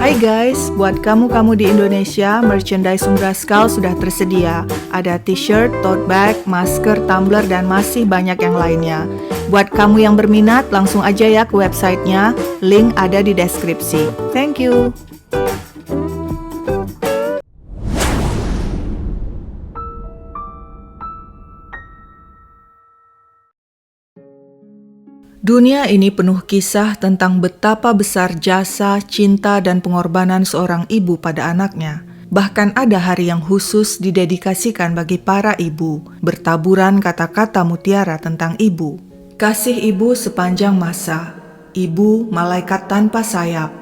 Hai guys, buat kamu-kamu di Indonesia, merchandise Umbraskal sudah tersedia. Ada t-shirt, tote bag, masker, tumbler, dan masih banyak yang lainnya. Buat kamu yang berminat, langsung aja ya ke websitenya. Link ada di deskripsi. Thank you. Dunia ini penuh kisah tentang betapa besar jasa, cinta, dan pengorbanan seorang ibu pada anaknya. Bahkan ada hari yang khusus didedikasikan bagi para ibu, bertaburan kata-kata mutiara tentang ibu. Kasih ibu sepanjang masa, ibu malaikat tanpa sayap,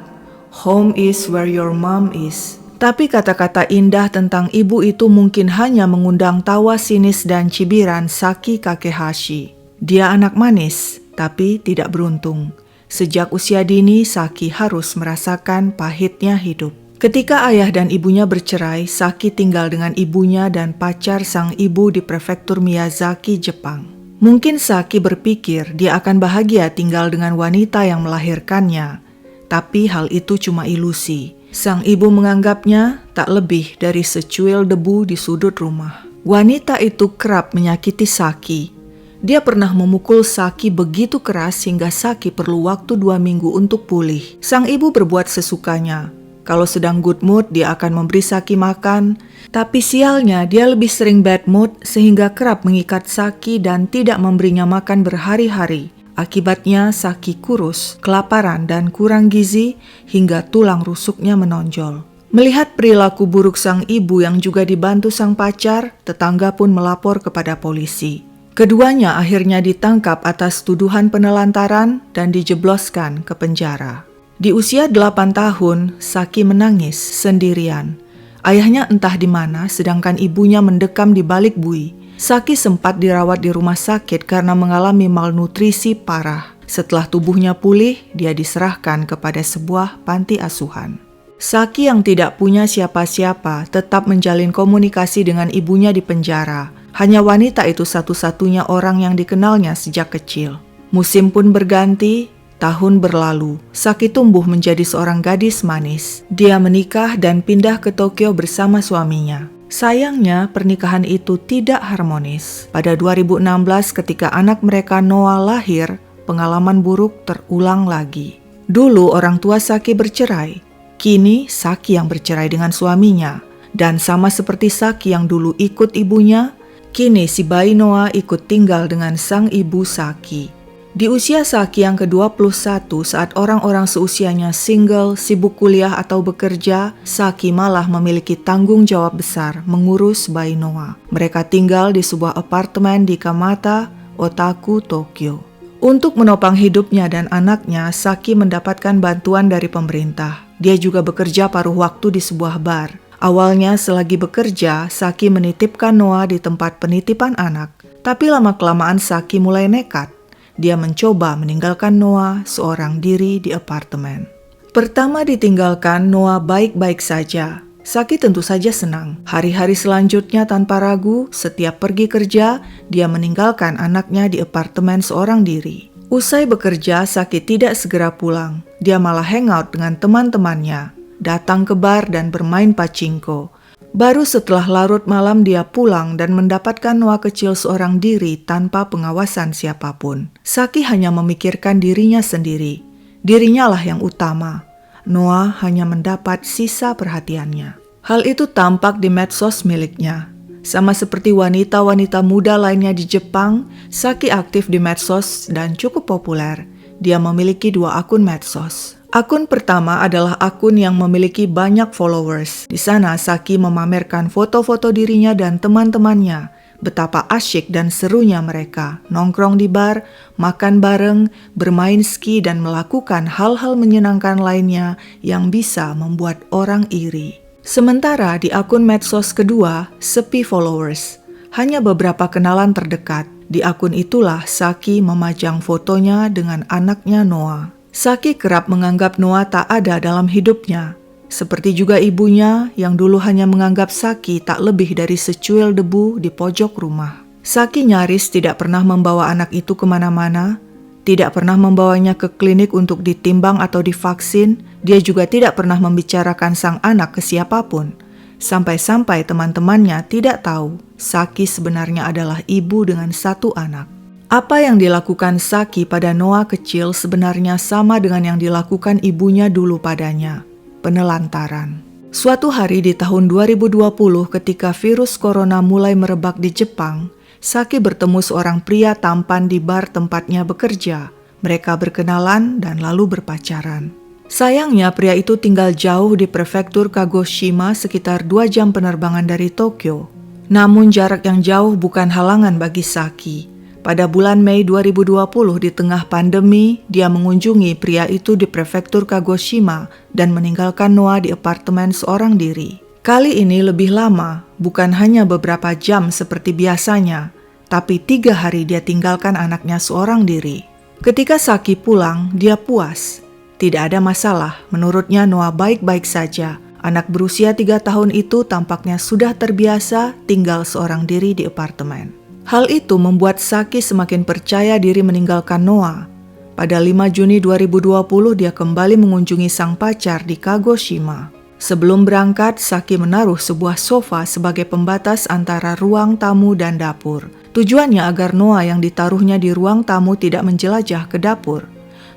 home is where your mom is. Tapi kata-kata indah tentang ibu itu mungkin hanya mengundang tawa sinis dan cibiran Saki Kakehashi. Dia anak manis, tapi tidak beruntung. Sejak usia dini, Saki harus merasakan pahitnya hidup. Ketika ayah dan ibunya bercerai, Saki tinggal dengan ibunya dan pacar sang ibu di prefektur Miyazaki, Jepang. Mungkin Saki berpikir dia akan bahagia tinggal dengan wanita yang melahirkannya. Tapi hal itu cuma ilusi. Sang ibu menganggapnya tak lebih dari secuil debu di sudut rumah. Wanita itu kerap menyakiti Saki. Dia pernah memukul Saki begitu keras hingga Saki perlu waktu 2 minggu untuk pulih. Sang ibu berbuat sesukanya. Kalau sedang good mood, dia akan memberi Saki makan. Tapi sialnya, dia lebih sering bad mood sehingga kerap mengikat Saki dan tidak memberinya makan berhari-hari. Akibatnya, Saki kurus, kelaparan, dan kurang gizi hingga tulang rusuknya menonjol. Melihat perilaku buruk sang ibu yang juga dibantu sang pacar, tetangga pun melapor kepada polisi. Keduanya akhirnya ditangkap atas tuduhan penelantaran dan dijebloskan ke penjara. Di usia 8 tahun, Saki menangis sendirian. Ayahnya entah di mana, sedangkan ibunya mendekam di balik bui. Saki sempat dirawat di rumah sakit karena mengalami malnutrisi parah. Setelah tubuhnya pulih, dia diserahkan kepada sebuah panti asuhan. Saki yang tidak punya siapa-siapa tetap menjalin komunikasi dengan ibunya di penjara. Hanya wanita itu satu-satunya orang yang dikenalnya sejak kecil. Musim pun berganti, tahun berlalu. Saki tumbuh menjadi seorang gadis manis. Dia menikah dan pindah ke Tokyo bersama suaminya. Sayangnya, pernikahan itu tidak harmonis. Pada 2016 ketika anak mereka Noah lahir, pengalaman buruk terulang lagi. Dulu orang tua Saki bercerai. Kini Saki yang bercerai dengan suaminya. Dan sama seperti Saki yang dulu ikut ibunya, kini si bayi Noah ikut tinggal dengan sang ibu Saki. Di usia Saki yang ke-21, saat orang-orang seusianya single, sibuk kuliah atau bekerja, Saki malah memiliki tanggung jawab besar mengurus bayi Noah. Mereka tinggal di sebuah apartemen di Kamata, Otaku, Tokyo. Untuk menopang hidupnya dan anaknya, Saki mendapatkan bantuan dari pemerintah. Dia juga bekerja paruh waktu di sebuah bar. Awalnya selagi bekerja, Saki menitipkan Noah di tempat penitipan anak. Tapi lama-kelamaan Saki mulai nekat. Dia mencoba meninggalkan Noah seorang diri di apartemen. Pertama ditinggalkan, Noah baik-baik saja. Saki tentu saja senang. Hari-hari selanjutnya tanpa ragu, setiap pergi kerja, dia meninggalkan anaknya di apartemen seorang diri. Usai bekerja, Saki tidak segera pulang. Dia malah hangout dengan teman-temannya. Datang ke bar dan bermain pachinko. Baru setelah larut malam dia pulang dan mendapatkan Noah kecil seorang diri tanpa pengawasan siapapun. Saki hanya memikirkan dirinya sendiri. Dirinya lah yang utama. Noah hanya mendapat sisa perhatiannya. Hal itu tampak di medsos miliknya. Sama seperti wanita-wanita muda lainnya di Jepang, Saki aktif di medsos dan cukup populer. Dia memiliki 2 akun medsos. Akun pertama adalah akun yang memiliki banyak followers. Di sana Saki memamerkan foto-foto dirinya dan teman-temannya. Betapa asyik dan serunya mereka, nongkrong di bar, makan bareng, bermain ski dan melakukan hal-hal menyenangkan lainnya yang bisa membuat orang iri. Sementara di akun medsos kedua, sepi followers. Hanya beberapa kenalan terdekat. Di akun itulah Saki memajang fotonya dengan anaknya Noah. Saki kerap menganggap Noah tak ada dalam hidupnya. Seperti juga ibunya yang dulu hanya menganggap Saki tak lebih dari secuil debu di pojok rumah. Saki nyaris tidak pernah membawa anak itu kemana-mana, tidak pernah membawanya ke klinik untuk ditimbang atau divaksin, Dia juga tidak pernah membicarakan sang anak ke siapapun. Sampai-sampai teman-temannya tidak tahu Saki sebenarnya adalah ibu dengan satu anak. Apa yang dilakukan Saki pada Noah kecil sebenarnya sama dengan yang dilakukan ibunya dulu padanya, penelantaran. Suatu hari di tahun 2020 ketika virus corona mulai merebak di Jepang, Saki bertemu seorang pria tampan di bar tempatnya bekerja. Mereka berkenalan dan lalu berpacaran. Sayangnya pria itu tinggal jauh di prefektur Kagoshima sekitar 2 jam penerbangan dari Tokyo. Namun jarak yang jauh bukan halangan bagi Saki. Pada bulan Mei 2020 di tengah pandemi, dia mengunjungi pria itu di prefektur Kagoshima dan meninggalkan Noah di apartemen seorang diri. Kali ini lebih lama, bukan hanya beberapa jam seperti biasanya, tapi 3 hari dia tinggalkan anaknya seorang diri. Ketika Saki pulang, dia puas. Tidak ada masalah, menurutnya Noah baik-baik saja. Anak berusia 3 tahun itu tampaknya sudah terbiasa tinggal seorang diri di apartemen. Hal itu membuat Saki semakin percaya diri meninggalkan Noah. Pada 5 Juni 2020 dia kembali mengunjungi sang pacar di Kagoshima. Sebelum berangkat, Saki menaruh sebuah sofa sebagai pembatas antara ruang tamu dan dapur. Tujuannya agar Noah yang ditaruhnya di ruang tamu tidak menjelajah ke dapur.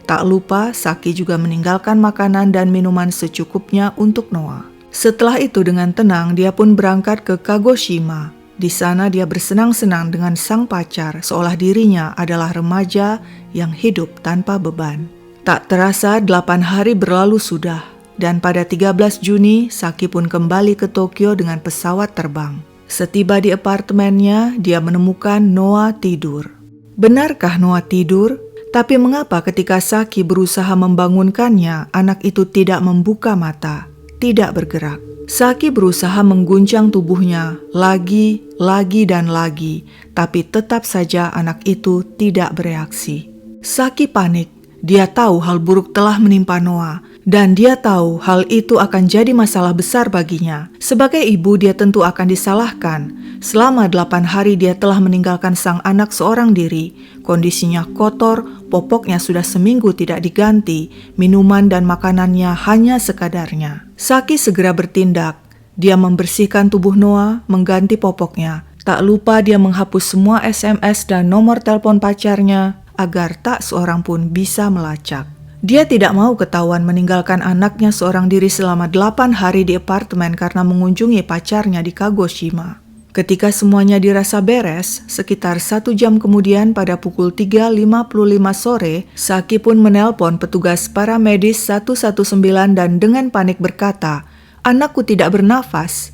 Tak lupa, Saki juga meninggalkan makanan dan minuman secukupnya untuk Noah. Setelah itu dengan tenang dia pun berangkat ke Kagoshima. Di sana dia bersenang-senang dengan sang pacar seolah dirinya adalah remaja yang hidup tanpa beban. Tak terasa 8 hari berlalu sudah dan pada 13 Juni Saki pun kembali ke Tokyo dengan pesawat terbang. Setiba di apartemennya dia menemukan Noah tidur. Benarkah Noah tidur? Tapi mengapa ketika Saki berusaha membangunkannya, anak itu tidak membuka mata, tidak bergerak? Saki berusaha mengguncang tubuhnya lagi, dan lagi, tapi tetap saja anak itu tidak bereaksi. Saki panik, dia tahu hal buruk telah menimpa Noah, dan dia tahu hal itu akan jadi masalah besar baginya. Sebagai ibu dia tentu akan disalahkan. Selama 8 hari dia telah meninggalkan sang anak seorang diri. Kondisinya kotor, popoknya sudah seminggu tidak diganti, minuman dan makanannya hanya sekadarnya. Saki segera bertindak. Dia membersihkan tubuh Noah, mengganti popoknya. Tak lupa dia menghapus semua SMS dan nomor telepon pacarnya agar tak seorang pun bisa melacak. Dia tidak mau ketahuan meninggalkan anaknya seorang diri selama 8 hari di apartemen karena mengunjungi pacarnya di Kagoshima. Ketika semuanya dirasa beres, sekitar 1 jam kemudian pada pukul 3.55 sore, Saki pun menelpon petugas paramedis 119 dan dengan panik berkata, "Anakku tidak bernafas,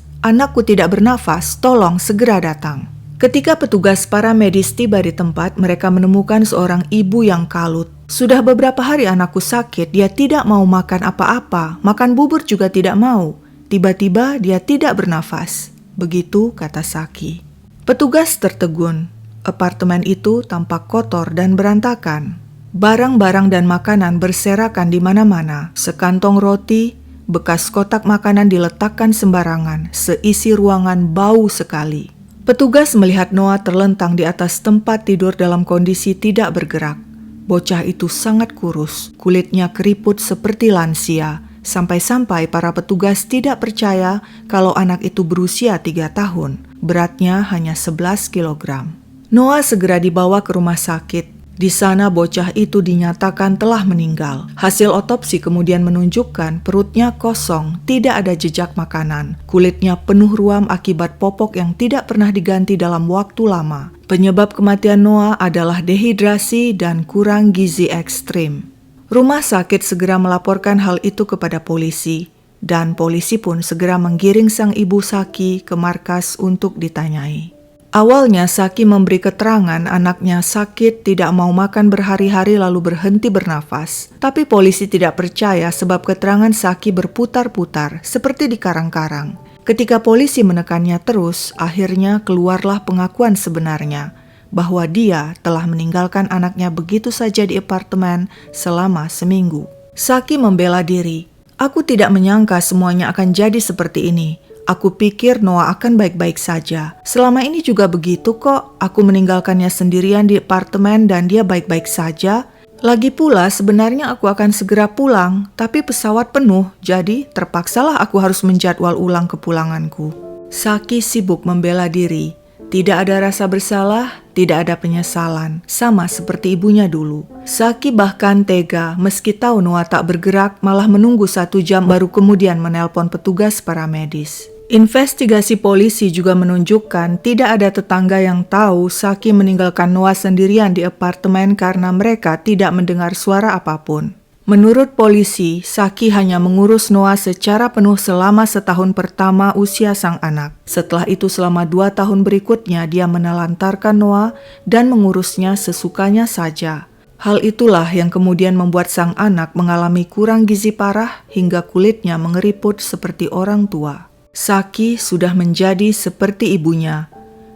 tolong segera datang." Ketika petugas paramedis tiba di tempat, mereka menemukan seorang ibu yang kalut. "Sudah beberapa hari anakku sakit, dia tidak mau makan apa-apa, makan bubur juga tidak mau. Tiba-tiba dia tidak bernafas." Begitu kata Saki. Petugas tertegun. Apartemen itu tampak kotor dan berantakan. Barang-barang dan makanan berserakan di mana-mana. Sekantong roti, bekas kotak makanan diletakkan sembarangan. Seisi ruangan bau sekali. Petugas melihat Noah terlentang di atas tempat tidur dalam kondisi tidak bergerak. Bocah itu sangat kurus, kulitnya keriput seperti lansia. Sampai-sampai para petugas tidak percaya kalau anak itu berusia 3 tahun. Beratnya hanya 11 kilogram. Noah segera dibawa ke rumah sakit. Di sana bocah itu dinyatakan telah meninggal. Hasil otopsi kemudian menunjukkan perutnya kosong, tidak ada jejak makanan. Kulitnya penuh ruam akibat popok yang tidak pernah diganti dalam waktu lama. Penyebab kematian Noah adalah dehidrasi dan kurang gizi ekstrim. Rumah sakit segera melaporkan hal itu kepada polisi, dan polisi pun segera menggiring sang ibu Saki ke markas untuk ditanyai. Awalnya Saki memberi keterangan anaknya sakit, tidak mau makan berhari-hari lalu berhenti bernafas. Tapi polisi tidak percaya sebab keterangan Saki berputar-putar seperti di karang-karang. Ketika polisi menekannya terus, akhirnya keluarlah pengakuan sebenarnya bahwa dia telah meninggalkan anaknya begitu saja di apartemen selama seminggu. Saki membela diri. "Aku tidak menyangka semuanya akan jadi seperti ini. Aku pikir Noah akan baik-baik saja. Selama ini juga begitu kok. Aku meninggalkannya sendirian di apartemen dan dia baik-baik saja." Lagi pula sebenarnya aku akan segera pulang, tapi pesawat penuh, jadi terpaksalah aku harus menjadwal ulang kepulanganku. Saki sibuk membela diri. Tidak ada rasa bersalah, tidak ada penyesalan, sama seperti ibunya dulu. Saki bahkan tega, meski tahu Noah tak bergerak, malah menunggu 1 jam baru kemudian menelpon petugas paramedis. Investigasi polisi juga menunjukkan tidak ada tetangga yang tahu Saki meninggalkan Noah sendirian di apartemen karena mereka tidak mendengar suara apapun. Menurut polisi, Saki hanya mengurus Noah secara penuh selama setahun pertama usia sang anak. Setelah itu selama 2 tahun berikutnya dia menelantarkan Noah dan mengurusnya sesukanya saja. Hal itulah yang kemudian membuat sang anak mengalami kurang gizi parah hingga kulitnya mengeriput seperti orang tua. Saki sudah menjadi seperti ibunya.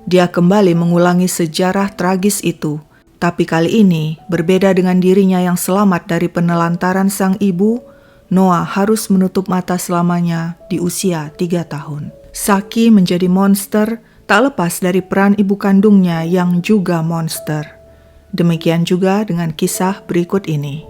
Dia kembali mengulangi sejarah tragis itu. Tapi kali ini, berbeda dengan dirinya yang selamat dari penelantaran sang ibu, Noah harus menutup mata selamanya di usia 3 tahun. Saki menjadi monster, tak lepas dari peran ibu kandungnya yang juga monster. Demikian juga dengan kisah berikut ini.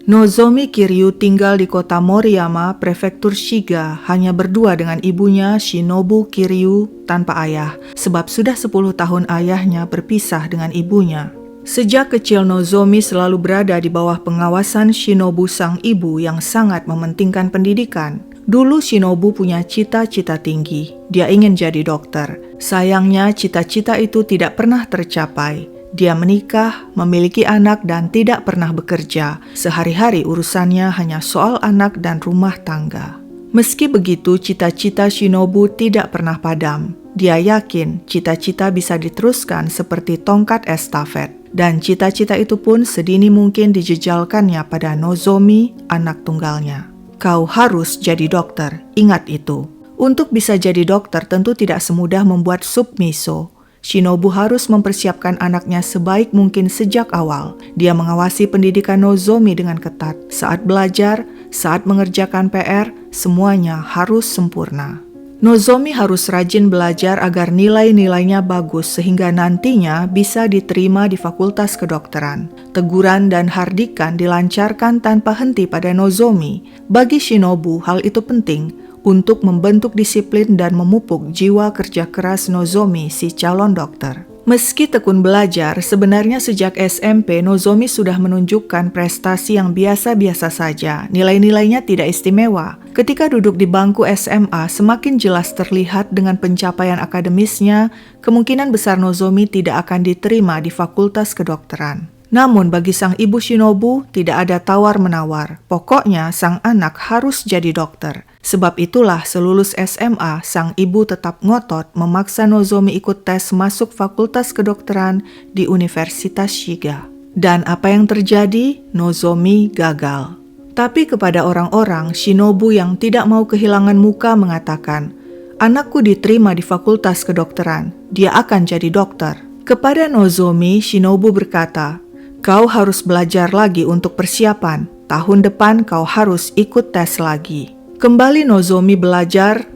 Nozomi Kiryu tinggal di kota Moriyama, prefektur Shiga, hanya berdua dengan ibunya Shinobu Kiryu tanpa ayah, sebab sudah 10 tahun ayahnya berpisah dengan ibunya. Sejak kecil Nozomi selalu berada di bawah pengawasan Shinobu sang ibu yang sangat mementingkan pendidikan. Dulu Shinobu punya cita-cita tinggi, dia ingin jadi dokter. Sayangnya cita-cita itu tidak pernah tercapai. Dia menikah, memiliki anak dan tidak pernah bekerja. Sehari-hari urusannya hanya soal anak dan rumah tangga. Meski begitu, cita-cita Shinobu tidak pernah padam. Dia yakin cita-cita bisa diteruskan seperti tongkat estafet. Dan cita-cita itu pun sedini mungkin dijejalkannya pada Nozomi, anak tunggalnya. Kau harus jadi dokter, ingat itu. Untuk bisa jadi dokter tentu tidak semudah membuat sup miso. Shinobu harus mempersiapkan anaknya sebaik mungkin sejak awal. Dia mengawasi pendidikan Nozomi dengan ketat. Saat belajar, saat mengerjakan PR, semuanya harus sempurna. Nozomi harus rajin belajar agar nilai-nilainya bagus sehingga nantinya bisa diterima di Fakultas Kedokteran. Teguran dan hardikan dilancarkan tanpa henti pada Nozomi. Bagi Shinobu, hal itu penting untuk membentuk disiplin dan memupuk jiwa kerja keras Nozomi si calon dokter. Meski tekun belajar, sebenarnya sejak SMP Nozomi sudah menunjukkan prestasi yang biasa-biasa saja. Nilai-nilainya tidak istimewa. Ketika duduk di bangku SMA, semakin jelas terlihat dengan pencapaian akademisnya, kemungkinan besar Nozomi tidak akan diterima di Fakultas Kedokteran. Namun bagi sang ibu Shinobu tidak ada tawar-menawar. Pokoknya sang anak harus jadi dokter. Sebab itulah selulus SMA, sang ibu tetap ngotot memaksa Nozomi ikut tes masuk Fakultas Kedokteran di Universitas Shiga. Dan apa yang terjadi? Nozomi gagal. Tapi kepada orang-orang, Shinobu yang tidak mau kehilangan muka mengatakan, "Anakku diterima di Fakultas Kedokteran, dia akan jadi dokter." Kepada Nozomi, Shinobu berkata, "Kau harus belajar lagi untuk persiapan. Tahun depan kau harus ikut tes lagi." Kembali Nozomi belajar,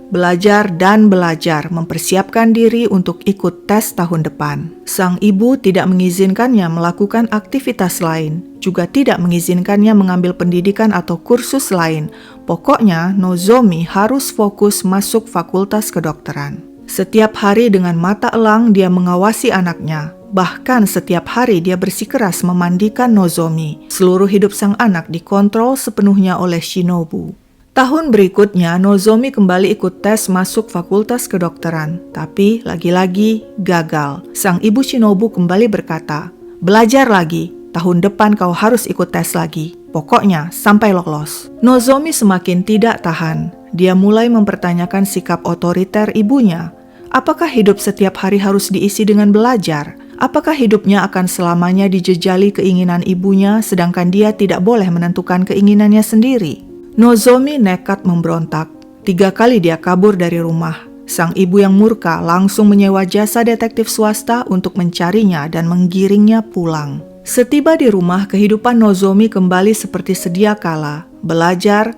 dan belajar, mempersiapkan diri untuk ikut tes tahun depan. Sang ibu tidak mengizinkannya melakukan aktivitas lain, juga tidak mengizinkannya mengambil pendidikan atau kursus lain. Pokoknya Nozomi harus fokus masuk Fakultas Kedokteran. Setiap hari dengan mata elang dia mengawasi anaknya. Bahkan setiap hari dia bersikeras memandikan Nozomi. Seluruh hidup sang anak dikontrol sepenuhnya oleh Shinobu. Tahun berikutnya, Nozomi kembali ikut tes masuk Fakultas Kedokteran. Tapi lagi-lagi gagal. Sang ibu Shinobu kembali berkata, "Belajar lagi, tahun depan kau harus ikut tes lagi. Pokoknya sampai lolos." Nozomi semakin tidak tahan. Dia mulai mempertanyakan sikap otoriter ibunya. Apakah hidup setiap hari harus diisi dengan belajar? Apakah hidupnya akan selamanya dijejali keinginan ibunya sedangkan dia tidak boleh menentukan keinginannya sendiri? Nozomi nekat memberontak. 3 kali dia kabur dari rumah. Sang ibu yang murka langsung menyewa jasa detektif swasta untuk mencarinya dan menggiringnya pulang. Setiba di rumah, kehidupan Nozomi kembali seperti sedia kala. Belajar,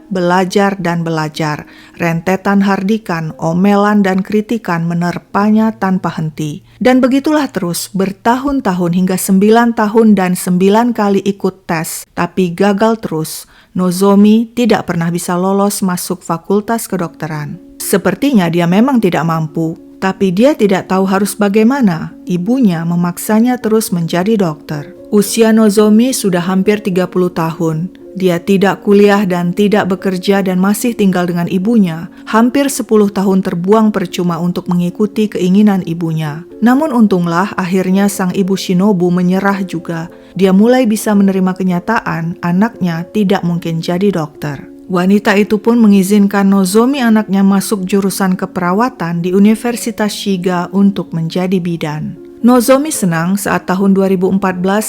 dan belajar. Rentetan hardikan, omelan dan kritikan menerpanya tanpa henti. Dan begitulah terus bertahun-tahun hingga 9 tahun dan 9 kali ikut tes, tapi gagal terus. Nozomi tidak pernah bisa lolos masuk fakultas kedokteran. Sepertinya dia memang tidak mampu, tapi dia tidak tahu harus bagaimana. Ibunya memaksanya terus menjadi dokter. Usia Nozomi sudah hampir 30 tahun. Dia tidak kuliah dan tidak bekerja dan masih tinggal dengan ibunya. Hampir 10 tahun terbuang percuma untuk mengikuti keinginan ibunya. Namun untunglah akhirnya sang ibu Shinobu menyerah juga. Dia mulai bisa menerima kenyataan anaknya tidak mungkin jadi dokter. Wanita itu pun mengizinkan Nozomi anaknya masuk jurusan keperawatan di Universitas Shiga untuk menjadi bidan. Nozomi senang saat tahun 2014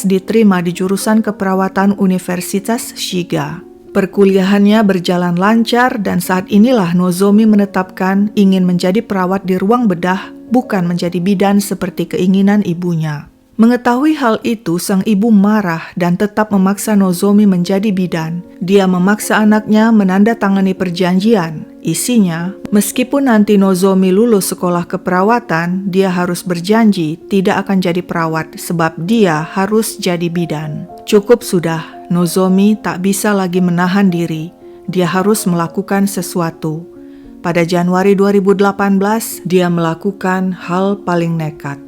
diterima di jurusan keperawatan Universitas Shiga. Perkuliahannya berjalan lancar dan saat inilah Nozomi menetapkan ingin menjadi perawat di ruang bedah, bukan menjadi bidan seperti keinginan ibunya. Mengetahui hal itu, sang ibu marah dan tetap memaksa Nozomi menjadi bidan. Dia memaksa anaknya menandatangani perjanjian. Isinya, meskipun nanti Nozomi lulus sekolah keperawatan, dia harus berjanji tidak akan jadi perawat sebab dia harus jadi bidan. Cukup sudah, Nozomi tak bisa lagi menahan diri. Dia harus melakukan sesuatu. Pada Januari 2018, dia melakukan hal paling nekat.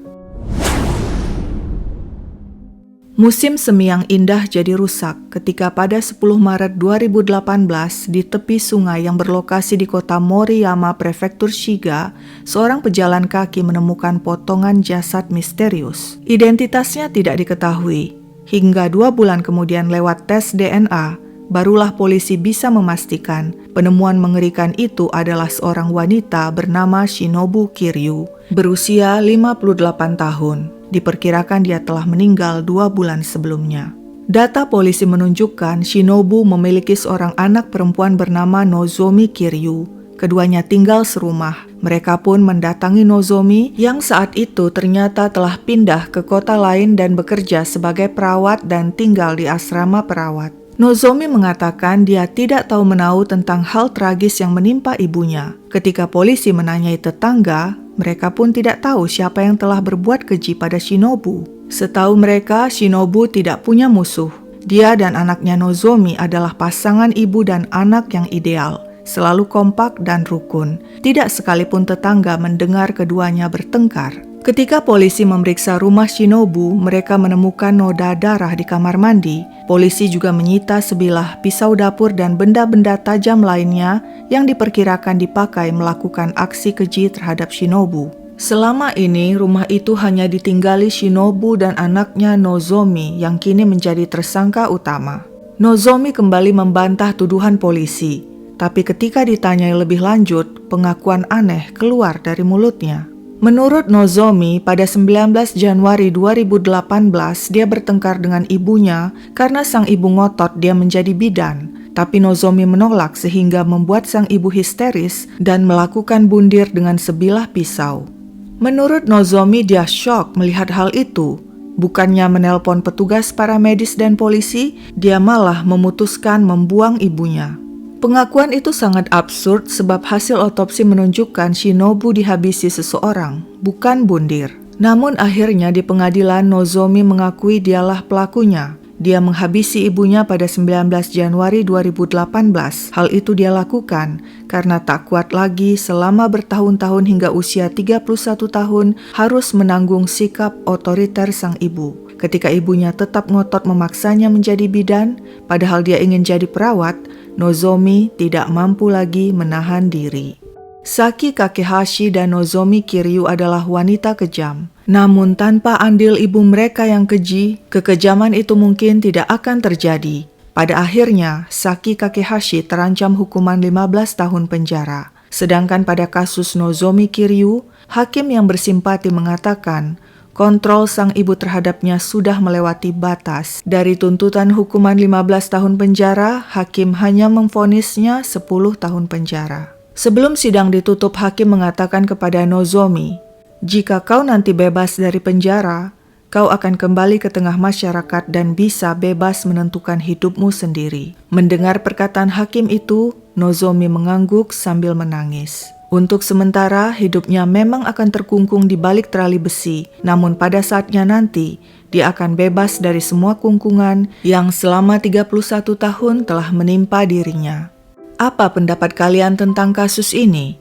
Musim semi yang indah jadi rusak ketika pada 10 Maret 2018 di tepi sungai yang berlokasi di kota Moriyama, Prefektur Shiga, seorang pejalan kaki menemukan potongan jasad misterius. Identitasnya tidak diketahui. Hingga 2 bulan kemudian lewat tes DNA, barulah polisi bisa memastikan penemuan mengerikan itu adalah seorang wanita bernama Shinobu Kiryu, berusia 58 tahun. Diperkirakan dia telah meninggal 2 bulan sebelumnya. Data polisi menunjukkan Shinobu memiliki seorang anak perempuan bernama Nozomi Kiryu. Keduanya tinggal serumah. Mereka pun mendatangi Nozomi yang saat itu ternyata telah pindah ke kota lain dan bekerja sebagai perawat dan tinggal di asrama perawat. Nozomi mengatakan dia tidak tahu menahu tentang hal tragis yang menimpa ibunya. Ketika polisi menanyai tetangga, mereka pun tidak tahu siapa yang telah berbuat keji pada Shinobu. Setahu mereka, Shinobu tidak punya musuh. Dia dan anaknya Nozomi adalah pasangan ibu dan anak yang ideal, selalu kompak dan rukun. Tidak sekalipun tetangga mendengar keduanya bertengkar. Ketika polisi memeriksa rumah Shinobu, mereka menemukan noda darah di kamar mandi. Polisi juga menyita sebilah pisau dapur dan benda-benda tajam lainnya yang diperkirakan dipakai melakukan aksi keji terhadap Shinobu. Selama ini, rumah itu hanya ditinggali Shinobu dan anaknya Nozomi yang kini menjadi tersangka utama. Nozomi kembali membantah tuduhan polisi, tapi ketika ditanyai lebih lanjut, pengakuan aneh keluar dari mulutnya. Menurut Nozomi, pada 19 Januari 2018 dia bertengkar dengan ibunya karena sang ibu ngotot dia menjadi bidan. Tapi Nozomi menolak sehingga membuat sang ibu histeris dan melakukan bundir dengan sebilah pisau. Menurut Nozomi, dia syok melihat hal itu. Bukannya menelpon petugas paramedis dan polisi, dia malah memutuskan membuang ibunya. Pengakuan itu sangat absurd sebab hasil otopsi menunjukkan Shinobu dihabisi seseorang, bukan bundir. Namun akhirnya di pengadilan Nozomi mengakui dialah pelakunya. Dia menghabisi ibunya pada 19 Januari 2018. Hal itu dia lakukan karena tak kuat lagi selama bertahun-tahun hingga usia 31 tahun harus menanggung sikap otoriter sang ibu. Ketika ibunya tetap ngotot memaksanya menjadi bidan, padahal dia ingin jadi perawat, Nozomi tidak mampu lagi menahan diri. Saki Kakehashi dan Nozomi Kiryu adalah wanita kejam. Namun tanpa andil ibu mereka yang keji, kekejaman itu mungkin tidak akan terjadi. Pada akhirnya, Saki Kakehashi terancam hukuman 15 tahun penjara. Sedangkan pada kasus Nozomi Kiryu, hakim yang bersimpati mengatakan kontrol sang ibu terhadapnya sudah melewati batas. Dari tuntutan hukuman 15 tahun penjara, hakim hanya memvonisnya 10 tahun penjara. Sebelum sidang ditutup, hakim mengatakan kepada Nozomi, "Jika kau nanti bebas dari penjara, kau akan kembali ke tengah masyarakat dan bisa bebas menentukan hidupmu sendiri." Mendengar perkataan hakim itu, Nozomi mengangguk sambil menangis. Untuk sementara, hidupnya memang akan terkungkung di balik terali besi, namun pada saatnya nanti, dia akan bebas dari semua kungkungan yang selama 31 tahun telah menimpa dirinya. Apa pendapat kalian tentang kasus ini?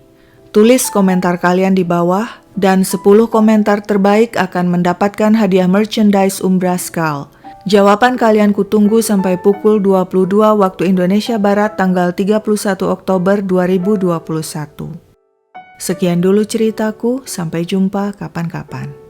Tulis komentar kalian di bawah, dan 10 komentar terbaik akan mendapatkan hadiah merchandise Umbrascal. Jawaban kalian kutunggu sampai pukul 22 waktu Indonesia Barat tanggal 31 Oktober 2021. Sekian dulu ceritaku, sampai jumpa kapan-kapan.